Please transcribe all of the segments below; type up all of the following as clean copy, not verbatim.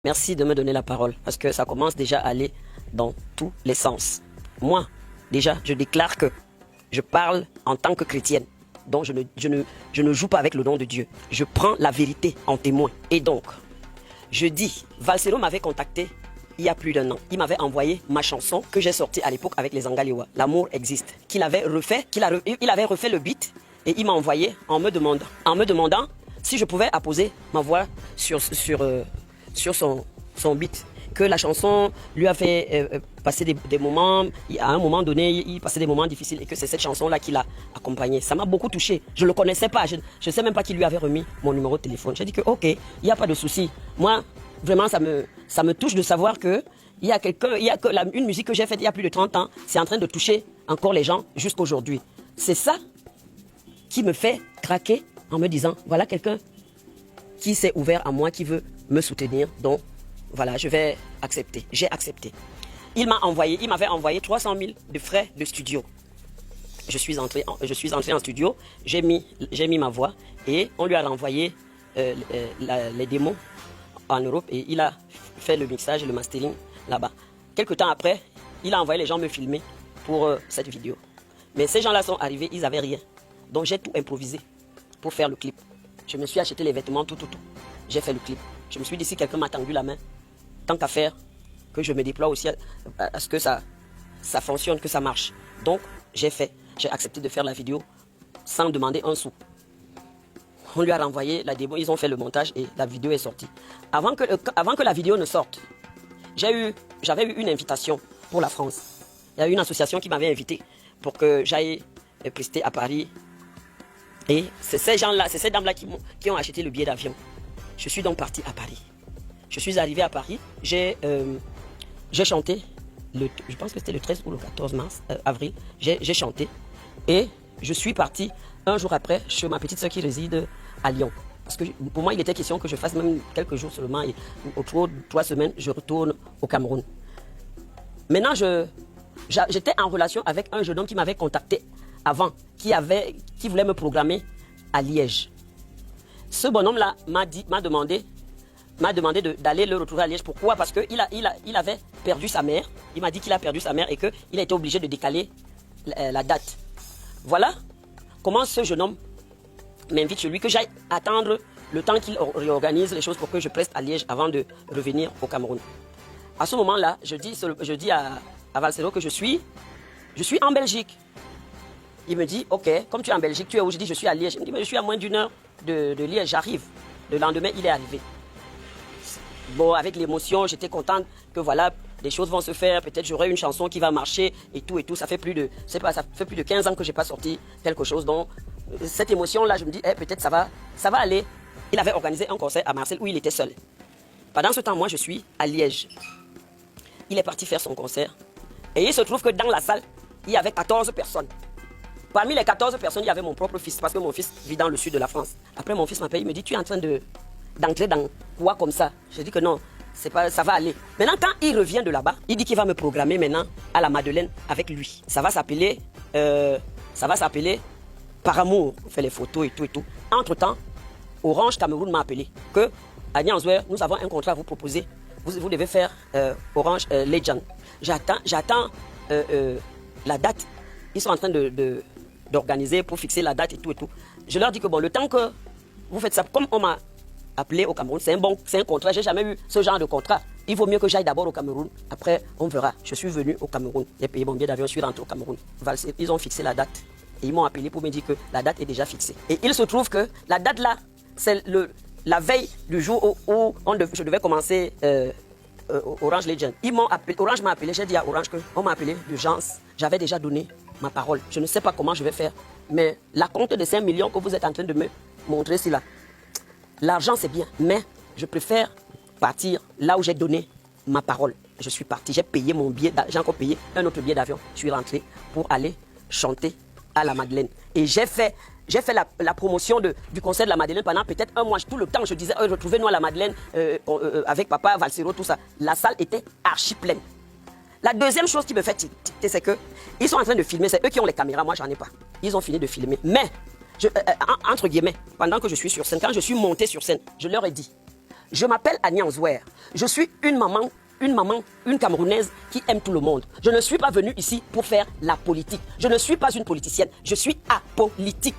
Merci de me donner la parole parce que ça commence déjà à aller dans tous les sens. Moi, déjà, je déclare que je parle en tant que chrétienne. Donc, je ne joue pas avec le nom de Dieu. Je prends la vérité en témoin. Et donc, je dis, Valsero m'avait contacté il y a plus d'1 an. Il m'avait envoyé ma chanson que j'ai sortie à l'époque avec les Angaliwa. L'amour existe. Il avait refait le beat et il m'a envoyé en me demandant si je pouvais apposer ma voix sur son beat. Que la chanson lui a fait passer des moments, à un moment donné, il passait des moments difficiles et que c'est cette chanson-là qui l'a accompagné. Ça m'a beaucoup touché. Je ne le connaissais pas. Je ne sais même pas qui lui avait remis mon numéro de téléphone. J'ai dit que ok, il n'y a pas de souci. Moi, vraiment, ça me touche de savoir que une musique que j'ai faite il y a plus de 30 ans, c'est en train de toucher encore les gens jusqu'aujourd'hui. C'est ça qui me fait craquer en me disant, voilà quelqu'un qui s'est ouvert à moi, qui veut me soutenir. Donc, voilà, je vais accepter. J'ai accepté. Il m'avait envoyé 300 000 de frais de studio. Je suis entré en studio, j'ai mis ma voix et on lui a renvoyé les démos en Europe et il a fait le mixage et le mastering là-bas. Quelques temps après, il a envoyé les gens me filmer pour cette vidéo. Mais ces gens-là sont arrivés, ils n'avaient rien. Donc j'ai tout improvisé pour faire le clip. Je me suis acheté les vêtements, tout. J'ai fait le clip. Je me suis dit, si quelqu'un m'a tendu la main, tant qu'à faire, que je me déploie aussi à ce que ça fonctionne, que ça marche. Donc, j'ai accepté de faire la vidéo sans demander un sou. On lui a renvoyé la démo, ils ont fait le montage et la vidéo est sortie. Avant que la vidéo ne sorte, j'avais eu une invitation pour la France. Il y a eu une association qui m'avait invité pour que j'aille prester à Paris. Et c'est ces gens-là, c'est ces dames-là qui ont acheté le billet d'avion. Je suis donc parti à Paris. Je suis arrivé à Paris, j'ai chanté, je pense que c'était le 13 ou le 14 avril, j'ai chanté et je suis parti un jour après chez ma petite soeur qui réside à Lyon. Parce que pour moi, il était question que je fasse même quelques jours seulement et autour de 3 semaines, je retourne au Cameroun. Maintenant, j'étais en relation avec un jeune homme qui m'avait contacté avant, qui voulait me programmer à Liège. Ce bonhomme-là m'a demandé d'aller le retrouver à Liège. Pourquoi? Parce qu'il avait perdu sa mère. Il m'a dit qu'il a perdu sa mère et qu'il a été obligé de décaler la date. Voilà comment ce jeune homme m'invite chez lui, que j'aille attendre le temps qu'il réorganise les choses pour que je preste à Liège avant de revenir au Cameroun. À ce moment-là, je dis à Valsero que je suis en Belgique. Il me dit, ok, comme tu es en Belgique, tu es où? Je dis, je suis à Liège. Il me dit, mais je suis à moins d'1 heure de Liège, j'arrive. Le lendemain, il est arrivé. Bon, avec l'émotion, j'étais contente que voilà, des choses vont se faire, peut-être j'aurai une chanson qui va marcher et tout. Ça fait plus de 15 ans que j'ai pas sorti quelque chose. Donc, cette émotion-là, je me dis, peut-être ça va aller. Il avait organisé un concert à Marseille où il était seul. Pendant ce temps, moi, je suis à Liège. Il est parti faire son concert. Et il se trouve que dans la salle, il y avait 14 personnes. Parmi les 14 personnes, il y avait mon propre fils, parce que mon fils vit dans le sud de la France. Après, mon fils m'appelle, il me dit, tu es en train d'entrer dans quoi comme ça? Je dis que non, ça va aller. Maintenant, quand il revient de là-bas, il dit qu'il va me programmer maintenant à la Madeleine avec lui. Ça va s'appeler Par amour. On fait les photos et tout. Entre-temps, Orange Cameroun m'a appelé que à Nyanzouer, nous avons un contrat à vous proposer. Vous devez faire Orange Legend. J'attends la date. Ils sont en train d'organiser pour fixer la date et tout. Je leur dis que bon, le temps que vous faites ça, comme on m'a appelé au Cameroun, c'est un contrat, j'ai jamais eu ce genre de contrat. Il vaut mieux que j'aille d'abord au Cameroun, après on verra. Je suis venu au Cameroun, j'ai payé mon billet d'avion, je suis rentré au Cameroun. Ils ont fixé la date et ils m'ont appelé pour me dire que la date est déjà fixée. Et il se trouve que la date là, c'est la veille du jour où je devais commencer Orange Legend. Orange m'a appelé, j'ai dit à Orange qu'on m'a appelé d'urgence. J'avais déjà donné ma parole. Je ne sais pas comment je vais faire, mais la compte de 5 millions que vous êtes en train de me montrer, c'est là. L'argent, c'est bien, mais je préfère partir là où j'ai donné ma parole. Je suis parti, j'ai payé mon billet, j'ai encore payé un autre billet d'avion. Je suis rentré pour aller chanter à la Madeleine. Et j'ai fait la promotion du concert de la Madeleine pendant peut-être 1 mois. Tout le temps, je disais, retrouvez-nous à la Madeleine avec papa, Valsero, tout ça. La salle était archi pleine. La deuxième chose qui me fait tilter, c'est qu'ils sont en train de filmer. C'est eux qui ont les caméras, moi, j'en ai pas. Ils ont fini de filmer. Mais, entre guillemets, pendant que je suis sur scène, quand je suis monté sur scène, je leur ai dit, Je m'appelle Annie Anzouer. Je suis une maman, une Camerounaise qui aime tout le monde. Je ne suis pas venue ici pour faire la politique. Je ne suis pas une politicienne. Je suis apolitique.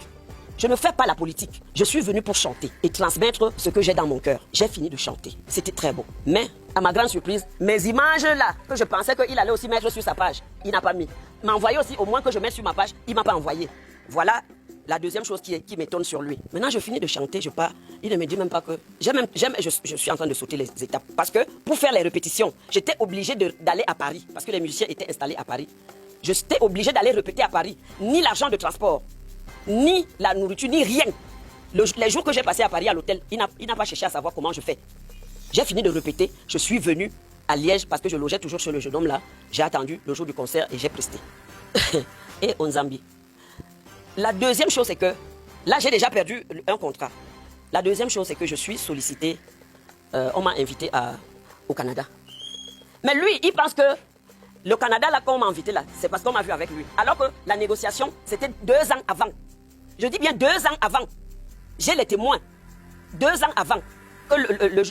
Je ne fais pas la politique. Je suis venue pour chanter et transmettre ce que j'ai dans mon cœur. J'ai fini de chanter. C'était très beau. Mais, à ma grande surprise, mes images là, que je pensais qu'il allait aussi mettre sur sa page, il n'a pas mis. Il m'a envoyé aussi, au moins que je mette sur ma page, il ne m'a pas envoyé. Voilà la deuxième chose qui m'étonne sur lui. Maintenant, je finis de chanter, je pars. Il ne me dit même pas que... Je suis en train de sauter les étapes. Parce que pour faire les répétitions, j'étais obligé d'aller à Paris. Parce que les musiciens étaient installés à Paris. J'étais obligé d'aller répéter à Paris. Ni l'argent de transport, ni la nourriture, ni rien. Les jours que j'ai passé à Paris à l'hôtel, il n'a pas cherché à savoir comment je fais. J'ai fini de répéter. Je suis venu à Liège parce que je logeais toujours chez le jeune homme là. J'ai attendu le jour du concert et j'ai presté. Et on Zambie. La deuxième chose, c'est que, là, j'ai déjà perdu un contrat. La deuxième chose, c'est que je suis sollicité. On m'a invité au Canada. Mais lui, il pense que le Canada, là, quand on m'a invité, là, c'est parce qu'on m'a vu avec lui. Alors que la négociation, c'était 2 ans avant. Je dis bien 2 ans avant. J'ai les témoins. 2 ans avant. Que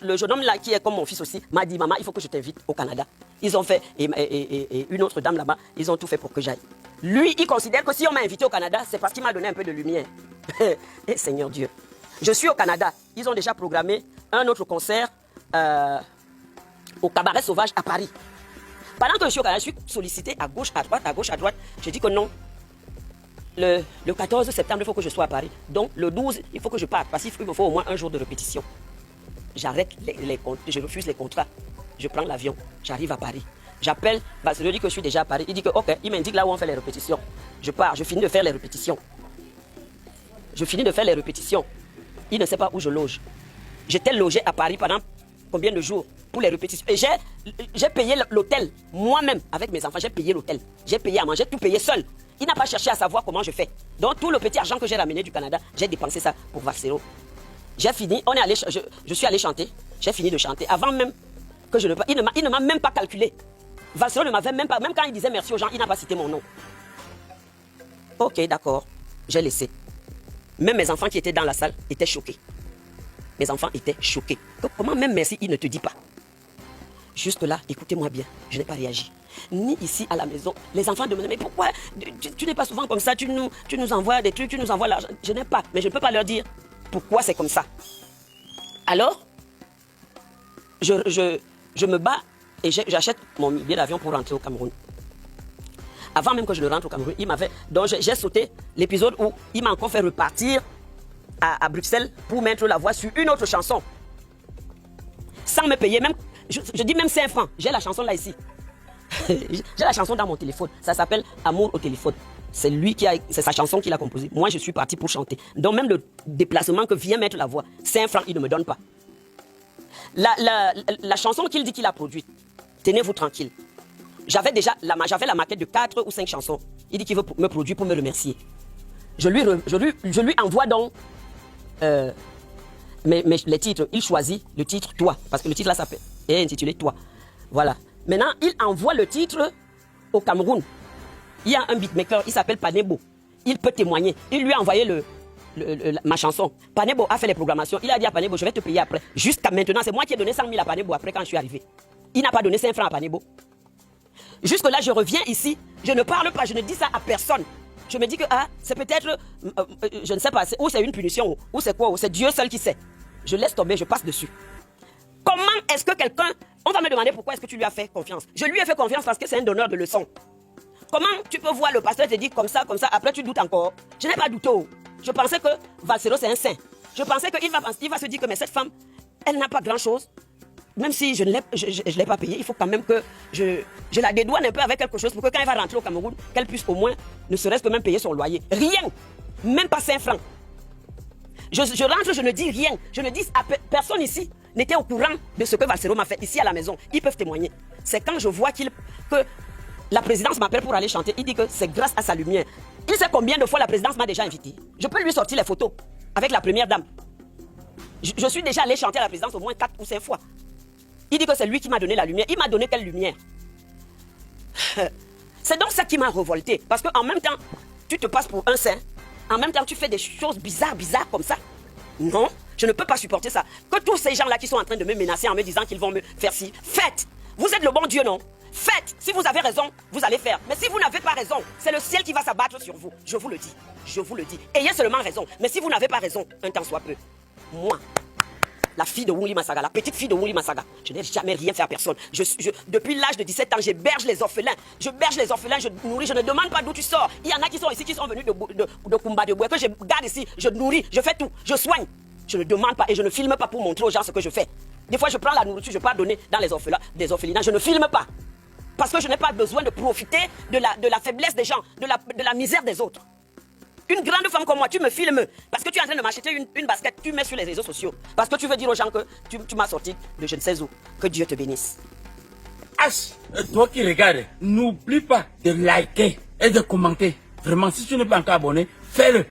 le jeune homme, là, qui est comme mon fils aussi, m'a dit, maman, il faut que je t'invite au Canada. Ils ont fait, et une autre dame là-bas, ils ont tout fait pour que j'aille. Lui, il considère que si on m'a invité au Canada, c'est parce qu'il m'a donné un peu de lumière. Et Seigneur Dieu. Je suis au Canada. Ils ont déjà programmé un autre concert au Cabaret Sauvage à Paris. Pendant que je suis au Canada, je suis sollicité à gauche, à droite, à gauche, à droite. Je dis que non. Le 14 septembre, il faut que je sois à Paris. Donc, le 12, il faut que je parte. Parce qu'il me faut au moins un jour de répétition. J'arrête je refuse les contrats. Je prends l'avion. J'arrive à Paris. J'appelle, je lui dis que je suis déjà à Paris. Il dit que, ok, il m'indique là où on fait les répétitions. Je pars, je finis de faire les répétitions. Je finis de faire les répétitions. Il ne sait pas où je loge. J'étais logé à Paris pendant combien de jours pour les répétitions. Et j'ai payé l'hôtel, moi-même, avec mes enfants, j'ai payé l'hôtel. J'ai payé à manger, tout payé seul. Il n'a pas cherché à savoir comment je fais. Donc tout le petit argent que j'ai ramené du Canada, j'ai dépensé ça pour Valsero. J'ai fini, je suis allé chanter. J'ai fini de chanter. Avant même que je ne... Il ne m'a même pas calculé. Valsero ne m'avait même pas... Même quand il disait merci aux gens, il n'a pas cité mon nom. Ok, d'accord. J'ai laissé. Même mes enfants qui étaient dans la salle étaient choqués. Mes enfants étaient choqués. Donc, comment même merci, il ne te dit pas? Juste là, écoutez-moi bien, je n'ai pas réagi. Ni ici à la maison. Les enfants demandaient, mais pourquoi tu n'es pas souvent comme ça, tu nous envoies des trucs, tu nous envoies l'argent. Je n'ai pas, mais je ne peux pas leur dire pourquoi c'est comme ça. Alors, je me bats et j'achète mon billet d'avion pour rentrer au Cameroun. Avant même que je ne rentre au Cameroun, donc j'ai sauté l'épisode où il m'a encore fait repartir à Bruxelles pour mettre la voix sur une autre chanson. Sans me payer, même, je dis même 5 francs. J'ai la chanson là ici. J'ai la chanson dans mon téléphone. Ça s'appelle Amour au téléphone. C'est sa chanson qu'il a composée. Moi, je suis parti pour chanter. Donc même le déplacement que vient mettre la voix, 5 francs, il ne me donne pas. La chanson qu'il dit qu'il a produite, tenez-vous tranquille. J'avais la maquette de 4 ou 5 chansons. Il dit qu'il veut me produire pour me remercier. Je lui envoie donc les titres. Il choisit le titre Toi. Parce que le titre là est intitulé Toi. Voilà. Maintenant, il envoie le titre au Cameroun. Il y a un beatmaker, il s'appelle Panebo. Il peut témoigner. Il lui a envoyé ma chanson. Panebo a fait les programmations. Il a dit à Panebo, je vais te payer après. Jusqu'à maintenant, c'est moi qui ai donné 100 000 à Panebo après quand je suis arrivé. Il n'a pas donné 5 francs à Panebo. Jusque là, je reviens ici. Je ne parle pas, je ne dis ça à personne. Je me dis que c'est peut-être, je ne sais pas, ou c'est une punition, ou c'est quoi, ou c'est Dieu seul qui sait. Je laisse tomber, je passe dessus. Comment est-ce que quelqu'un... On va me demander pourquoi est-ce que tu lui as fait confiance. Je lui ai fait confiance parce que c'est un donneur de leçons. Comment tu peux voir le pasteur te dire comme ça, après tu doutes encore? Je n'ai pas douté. Je pensais que Valsero c'est un saint. Je pensais qu'il va se dire que mais cette femme, elle n'a pas grand-chose. Même si je ne l'ai pas payée, il faut quand même que je la dédouane un peu avec quelque chose pour que quand elle va rentrer au Cameroun, qu'elle puisse au moins, ne serait-ce que même payer son loyer. Rien, même pas 5 francs. Je rentre, je ne dis rien. Je ne dis à personne ici n'était au courant de ce que Valsero m'a fait ici à la maison. Ils peuvent témoigner. C'est quand je vois que la présidence m'appelle pour aller chanter, il dit que c'est grâce à sa lumière. Il sait combien de fois la présidence m'a déjà invité. Je peux lui sortir les photos avec la première dame. Je suis déjà allé chanter à la présidence au moins 4 ou 5 fois. Il dit que c'est lui qui m'a donné la lumière. Il m'a donné quelle lumière? C'est donc ça qui m'a révolté. Parce qu'en même temps, tu te passes pour un saint. En même temps, tu fais des choses bizarres comme ça. Non. Je ne peux pas supporter ça. Que tous ces gens-là qui sont en train de me menacer en me disant qu'ils vont me faire ci, faites. Vous êtes le bon Dieu, non? Faites. Si vous avez raison, vous allez faire. Mais si vous n'avez pas raison, c'est le ciel qui va s'abattre sur vous. Je vous le dis. Je vous le dis. Ayez seulement raison. Mais si vous n'avez pas raison, un temps soit peu. Moi, la fille de Wuli Masaga, la petite fille de Wuli Masaga, je n'ai jamais rien fait à personne. Depuis l'âge de 17 ans, j'héberge les orphelins. Je berge les orphelins, je nourris, je ne demande pas d'où tu sors. Il y en a qui sont ici, qui sont venus de Kumba, de Boué, que je garde ici, je nourris, je fais tout, je soigne. Je ne demande pas et je ne filme pas pour montrer aux gens ce que je fais. Des fois, je prends la nourriture, je peux donner dans les orphelins, des orphelinats, je ne filme pas. Parce que je n'ai pas besoin de profiter de la faiblesse des gens, de la misère des autres. Une grande femme comme moi, tu me filmes parce que tu es en train de m'acheter une basket, tu mets sur les réseaux sociaux. Parce que tu veux dire aux gens que tu m'as sorti de je ne sais où. Que Dieu te bénisse. H, toi qui regardes, n'oublie pas de liker et de commenter. Vraiment, si tu n'es pas encore abonné, fais-le.